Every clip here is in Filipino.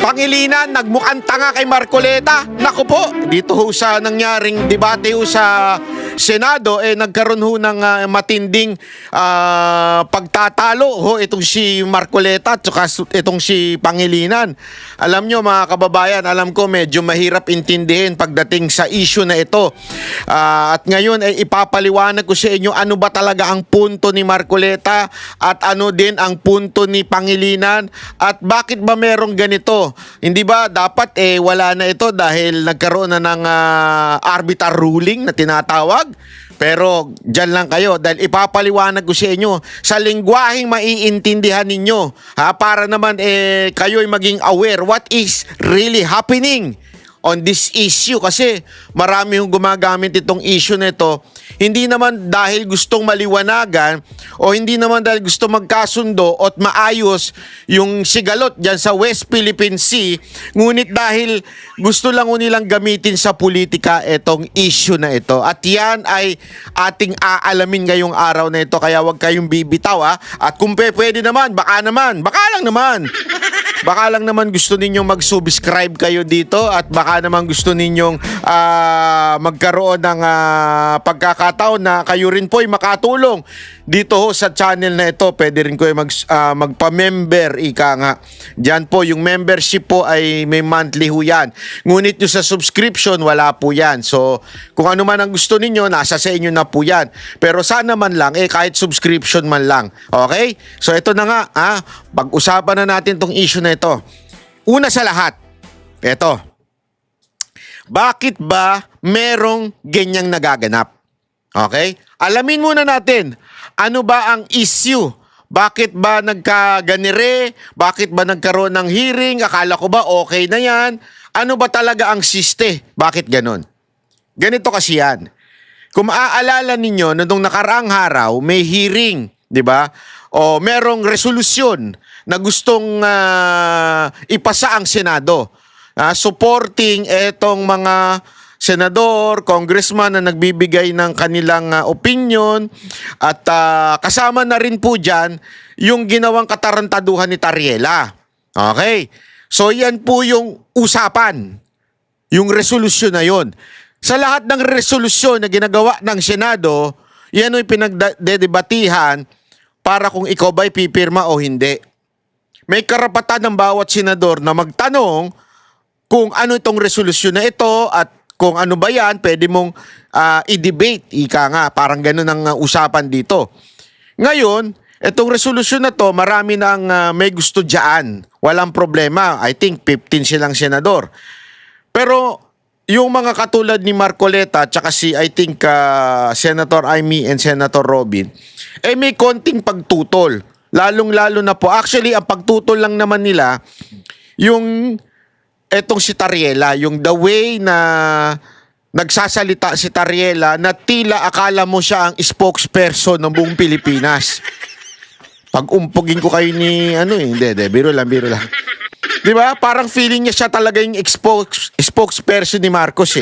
Pangilinan, nagmukhang tanga kay Marcoleta. Naku po, dito ho sa nangyaring debate ho sa Senado, nagkaroon ho ng matinding pagtatalo ho itong si Marcoleta at itong si Pangilinan. Alam nyo mga kababayan, alam ko medyo mahirap intindihin pagdating sa issue na ito. At ngayon ipapaliwanag ko sa inyo ano ba talaga ang punto ni Marcoleta at ano din ang punto ni Pangilinan at bakit ba merong ganito. Hindi ba dapat wala na ito dahil nagkaroon na ng arbitral ruling na tinatawag? Pero dyan lang kayo dahil ipapaliwanag ko sa inyo sa lingwaheng maiintindihan ninyo para naman kayo'y maging aware what is really happening on this issue kasi marami yung gumagamit itong issue na ito hindi naman dahil gustong maliwanagan o hindi naman dahil gusto magkasundo at maayos yung sigalot dyan sa West Philippine Sea, ngunit dahil gusto lang nilang gamitin sa politika itong issue na ito. At yan ay ating aalamin ngayong araw na ito kaya huwag kayong bibitaw at kung pwede naman, baka lang naman gusto ninyong mag-subscribe kayo dito at baka naman gusto ninyong magkaroon ng pagkakataon na kayo rin po ay makatulong dito ho sa channel na ito. Pwede rin ko magpa-member, ika nga. Diyan po, yung membership po ay may monthly ho yan. Ngunit yung sa subscription, wala po yan. So, kung ano man ang gusto ninyo, nasa sa inyo na po yan. Pero sana man lang, kahit subscription man lang. Okay? So, ito na nga, pag-usapan na natin tong issue na ito. Una sa lahat, ito. Bakit ba merong ganyang nagaganap? Okay? Alamin muna natin, ano ba ang issue? Bakit ba nagkaganire? Bakit ba nagkaroon ng hearing? Akala ko ba okay na yan? Ano ba talaga ang siste? Bakit ganon? Ganito kasi yan. Kung maaalala ninyo, nung nakaraang araw, may hearing, di ba? O merong resolusyon na gustong ipasa ang Senado. Supporting etong mga senador, congressman na nagbibigay ng kanilang opinion at kasama na rin po dyan yung ginawang katarantaduhan ni Tariela. Okay? So yan po yung usapan, yung resolusyon na yon. Sa lahat ng resolusyon na ginagawa ng Senado, yan ay pinagdedebatihan para kung ikaw ba'y pipirma o hindi. May karapatan ng bawat senador na magtanong kung ano itong resolusyon na ito at kung ano ba yan, pwede mong i-debate. Ika nga, parang ganun ang usapan dito. Ngayon, itong resolusyon na to, marami nang may gusto dyan. Walang problema. I think 15 silang senador. Pero yung mga katulad ni Marcoleta at si I think Senator Amy and Senator Robin, may konting pagtutol. Lalong-lalo na po. Actually, ang pagtutol lang naman nila, yung etong si Tariela, yung the way na nagsasalita si Tariela na tila akala mo siya ang spokesperson ng buong Pilipinas. Pag umpugin ko kayo ni hindi, biro lang. Di ba? Parang feeling niya siya talaga yung spokesperson ni Marcos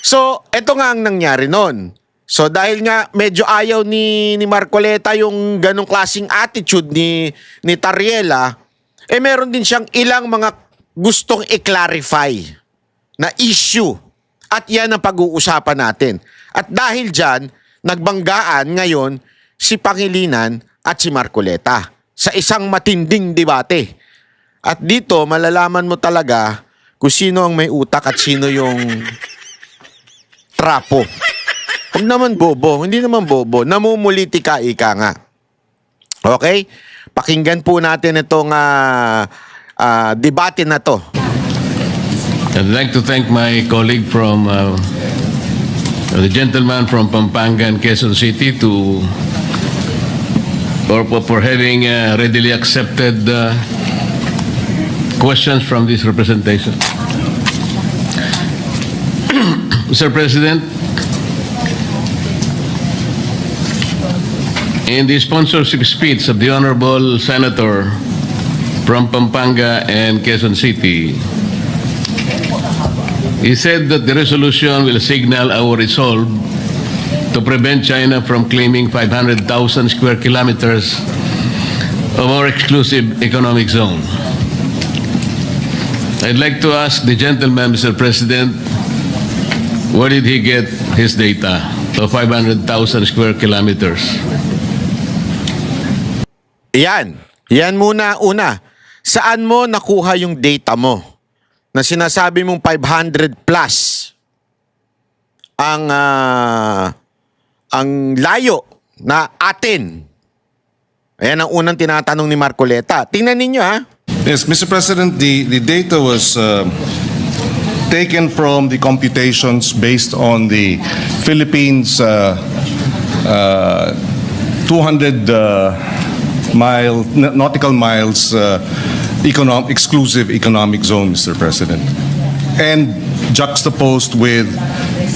So, eto nga ang nangyari nun. So, dahil nga medyo ayaw ni Marcoleta yung ganong klaseng attitude ni Tariela, meron din siyang ilang mga gustong i-clarify na issue at yan ang pag-uusapan natin. At dahil dyan, nagbanggaan ngayon si Pangilinan at si Marcoleta sa isang matinding debate. At dito, malalaman mo talaga kung sino ang may utak at sino yung trapo. Huwag naman bobo, hindi naman bobo. Namumulitika, ika nga. Okay? Pakinggan po natin itong debate na to. I'd like to thank my colleague from the gentleman from Pampanga and Quezon City for having readily accepted questions from this representation. Mr. President, in the sponsorship speech of the Honorable Senator from Pampanga and Quezon City, he said that the resolution will signal our resolve to prevent China from claiming 500,000 square kilometers of our exclusive economic zone. I'd like to ask the gentleman, Mr. President, where did he get his data of 500,000 square kilometers? Yan. Yan muna una. Saan mo nakuha yung data mo na sinasabi mong 500 plus ang layo na atin? Ayan ang unang tinatanong ni Marcoleta. Tingnan ninyo ha. Yes, Mr. President, the data was taken from the computations based on the Philippines 200 nautical miles exclusive economic zone, Mr. President, and juxtaposed with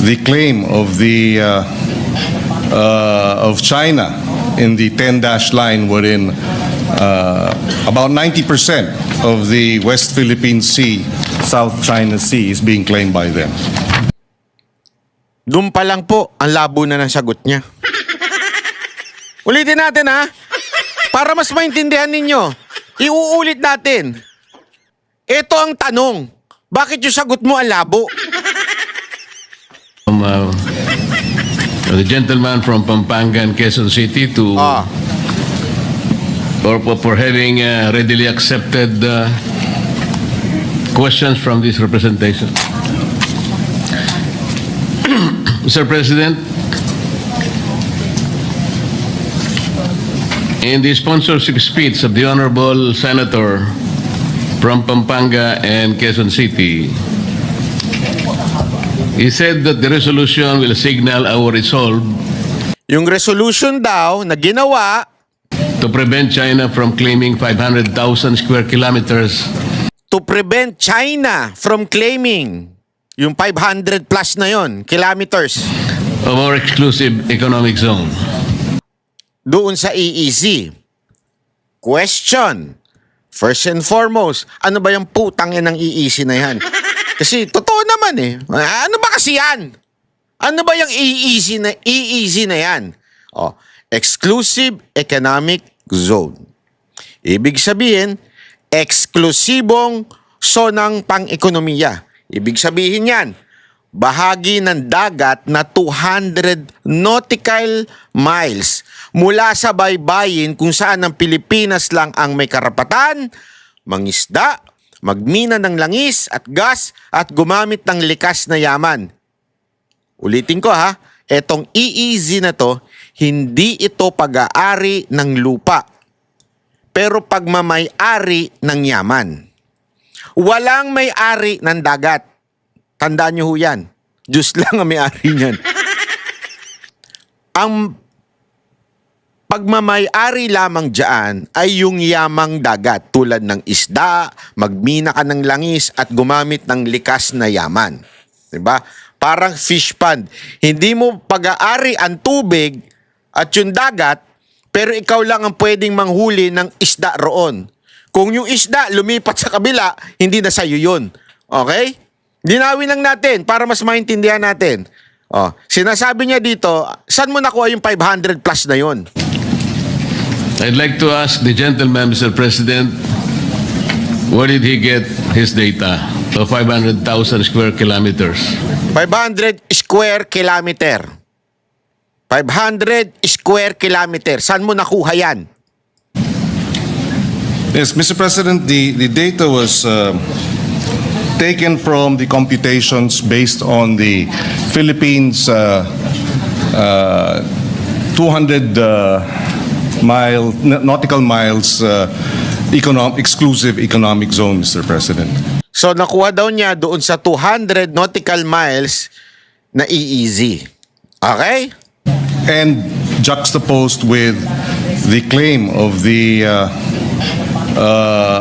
the claim of the of China in the 10-dash line, wherein about 90% of the West Philippine Sea, South China Sea, is being claimed by them. Doon pa lang po, ang labo na ng sagot niya. Ulitin natin ha. Para mas maintindihan ninyo. Iuulit natin. Ito ang tanong. Bakit yung sagot mo ang labo? From the gentleman from Pampanga and Quezon City to for having readily accepted questions from this representation. Mr. President, in the sponsorship speech of the Honorable Senator from Pampanga and Quezon City, he said that the resolution will signal our resolve Yung resolution daw na ginawa to prevent China from claiming 500,000 square kilometers to prevent China from claiming yung 500 plus na yon, kilometers, of our exclusive economic zone. doon sa EEZ. Question. First and foremost, ano ba yung putang ng EEZ na yan? Kasi totoo naman eh. Ano ba kasi yan? Ano ba yung EEZ na yan? Oh, Exclusive Economic Zone. Ibig sabihin, eksklusibong zonang pang-ekonomiya. Ibig sabihin yan, bahagi ng dagat na 200 nautical miles mula sa baybayin kung saan ang Pilipinas lang ang may karapatan, mangisda, magmina ng langis at gas at gumamit ng likas na yaman. Ulitin ko ha, etong EEZ na to, hindi ito pag-aari ng lupa, pero pagmamay-ari ng yaman. Walang may-ari ng dagat. Tandaan nyo ho yan. Diyos lang ang may-ari niyan. Ang pagmamay-ari lamang dyan ay yung yamang dagat tulad ng isda, magmina ka ng langis at gumamit ng likas na yaman. Diba? Parang fish pond. Hindi mo pag-aari ang tubig at yung dagat, pero ikaw lang ang pwedeng manghuli ng isda roon. Kung yung isda lumipat sa kabila, hindi na sa'yo yun. Okay? Linawin lang natin para mas maintindihan natin. Oh, sinasabi niya dito, saan mo nakuha yung 500 plus na yun? I'd like to ask the gentleman, Mr. President, where did he get his data of 500,000 square kilometers? 500 square kilometer. 500 square kilometer. Saan mo nakuha yan? Yes, Mr. President, the data was taken from the computations based on the Philippines 200 nautical miles exclusive economic zone, Mr. President. So nakuha daw niya doon sa 200 nautical miles na EEZ. Okay? And juxtaposed with the claim of the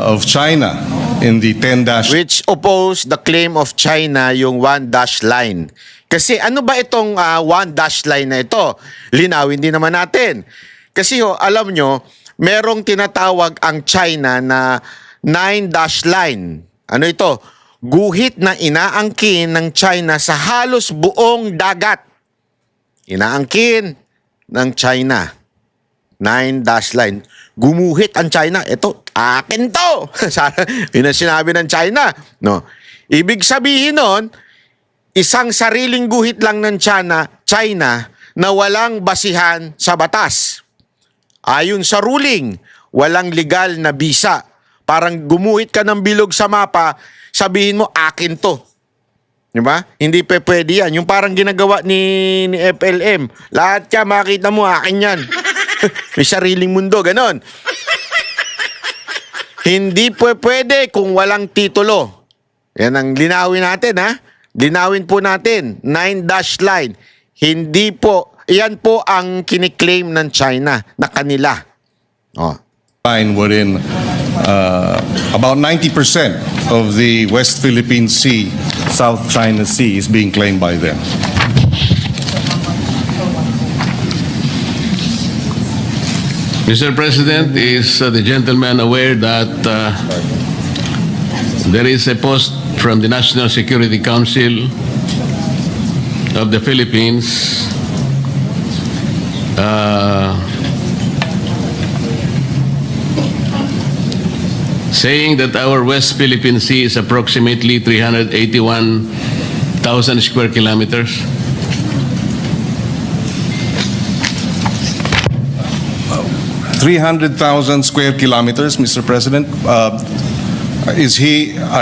of China in the 10-dash. Which oppose the claim of China yung 1-dash line. Kasi ano ba itong 1-dash line na ito? Linawin din naman natin. Kasi alam nyo, merong tinatawag ang China na 9-dash line. Ano ito? Guhit na inaangkin ng China sa halos buong dagat. Inaangkin ng China. 9-dash line. Gumuhit ang China. Ito, akin to. Yun ang sinabi ng China. No. Ibig sabihin nun, isang sariling guhit lang ng China na walang basihan sa batas. Ayon sa ruling, walang legal na bisa. Parang gumuhit ka ng bilog sa mapa, sabihin mo, akin to. Diba? Hindi pwede yan. Yung parang ginagawa ni FLM. Lahat ka, makita mo, akin yan. May sariling mundo, ganon. Hindi pwede kung walang titulo. Yan ang linawin natin, ha? Linawin po natin. 9-dash line. Hindi po, yan po ang kiniklaim ng China na kanila. Oh. Line wherein about 90% of the West Philippine Sea, South China Sea is being claimed by them. Mr. President, is the gentleman aware that there is a post from the National Security Council of the Philippines saying that our West Philippine Sea is approximately 381,000 square kilometers? 300,000 square kilometers, Mr. President. Are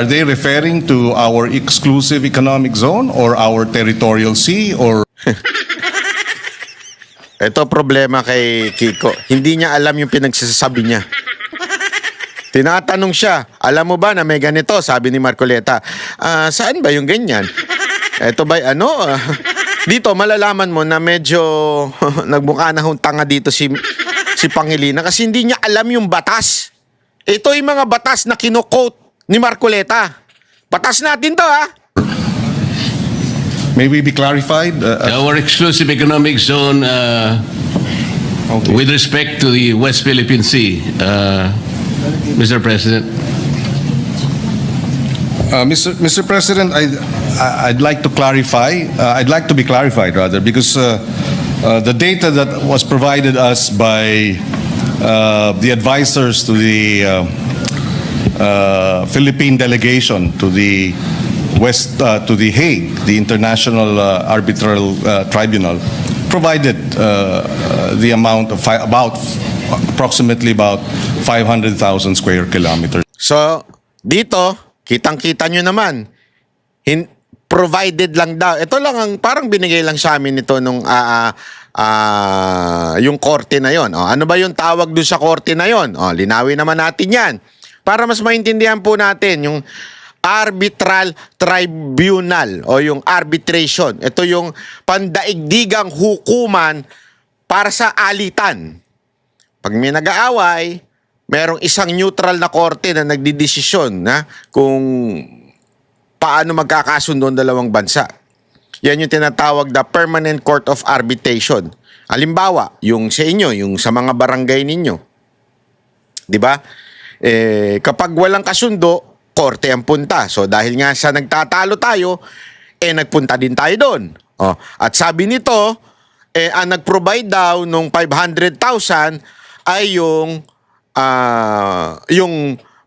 they referring to our exclusive economic zone or our territorial sea or Ito problema kay Kiko. Hindi niya alam yung pinagsasabi niya. Tinatanong siya, alam mo ba na may ganito? Sabi ni Marcoleta. Saan ba yung ganyan? Ito ba ano? Dito malalaman mo na medyo nagmukha na hong tanga dito si Pangilinan kasi hindi niya alam yung batas. Ito yung mga batas na kino-quote ni Marcoleta. Batas natin to, ha? may we be clarified? Our exclusive economic zone with respect to the West Philippine Sea, Mr. President. Mr. President, I'd like to clarify. I'd like to be clarified rather, because the data that was provided us by the advisors to the Philippine delegation to the to the Hague, the International Arbitral Tribunal, provided the amount of approximately about 500,000 square kilometers. So, dito, kitang-kita nyo naman, provided lang daw. Ito lang ang parang binigay lang sa amin nito nung yung korte na yon. Ano ba yung tawag doon sa korte na yon? Linawin naman natin yan. Para mas maintindihan po natin yung arbitral tribunal o yung arbitration. Ito yung pandaigdigang hukuman para sa alitan. Pag may nag-aaway, merong isang neutral na korte na nagdidesisyon na kung paano magkakasundo ang dalawang bansa. Yan yung tinatawag na Permanent Court of Arbitration. Halimbawa, yung sa inyo, yung sa mga barangay ninyo. 'Di ba? Kapag walang kasundo, korte ang punta. So dahil nga sa nagtatalo tayo, nagpunta din tayo doon. At sabi nito, ang nag-provide daw nung 500,000 ay yung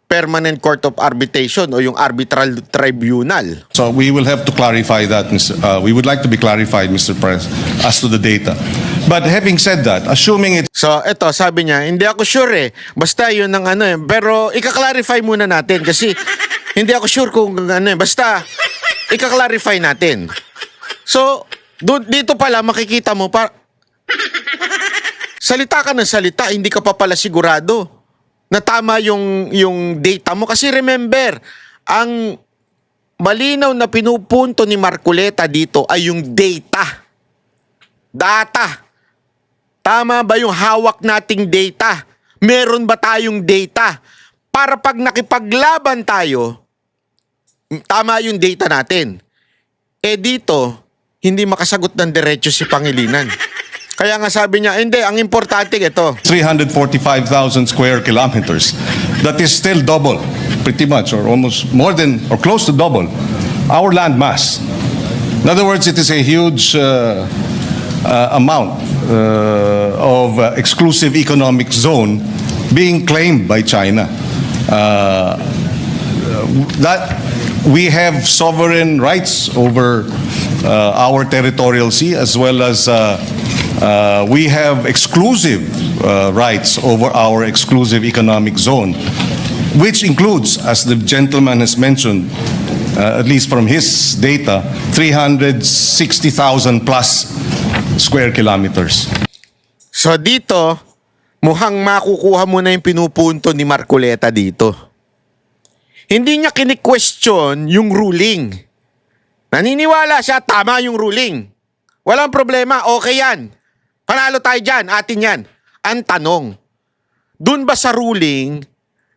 Permanent Court of Arbitration o yung Arbitral Tribunal. So we will have to clarify that, we would like to be clarified, Mr. President, as to the data. But having said that, assuming it So eto, sabi niya, hindi ako sure Basta yun ang pero ika-clarify muna natin kasi hindi ako sure kung basta ika-clarify natin. So, dito pala makikita mo salita ka ng salita, hindi ka pa pala sigurado na tama yung data mo. Kasi remember, ang malinaw na pinupunto ni Marcoleta dito ay yung data. Data. Tama ba yung hawak nating data? Meron ba tayong data? Para pag nakipaglaban tayo, tama yung data natin. Dito, hindi makasagot ng diretso si Pangilinan. Kaya nga sabi niya, hindi, ang importante ito. 345,000 square kilometers. That is still double, pretty much, or almost more than, or close to double, our land mass. In other words, it is a huge amount exclusive economic zone being claimed by China. That we have sovereign rights over our territorial sea, as well as we have exclusive rights over our exclusive economic zone, which includes, as the gentleman has mentioned, at least from his data, 360,000 plus square kilometers. So dito, mukhang makukuha mo na yung pinupunto ni Marcoleta dito. Hindi niya kini-question yung ruling. Naniniwala siya, tama yung ruling. Walang problema, okay yan. Panalo tayo dyan, atin yan. Ang tanong, dun ba sa ruling,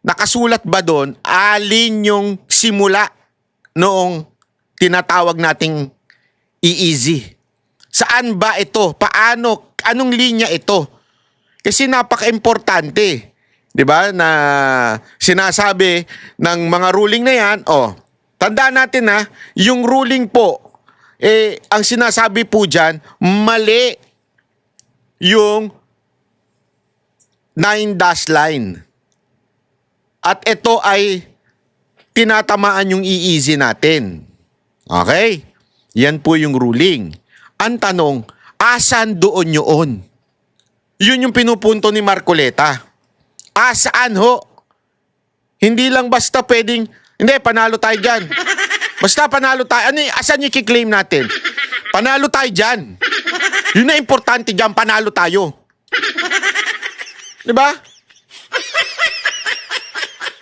nakasulat ba dun, alin yung simula noong tinatawag nating EEZ? Saan ba ito? Paano? Anong linya ito? Kasi napaka-importante, 'di ba, na sinasabi ng mga ruling na 'yan. Tandaan natin yung ruling po ang sinasabi po diyan, mali yung 9-dash line. At ito ay tinatamaan yung EEZ natin. Okay? Yan po yung ruling. Ang tanong, asan doon yun? Yun yung pinupunto ni Marcoleta. Saan ho? Hindi lang basta pwedeng, hindi, panalo tayo dyan. Basta panalo tayo. Asan yung kiklaim natin? Panalo tayo dyan. Yun na importante dyan, panalo tayo. Diba?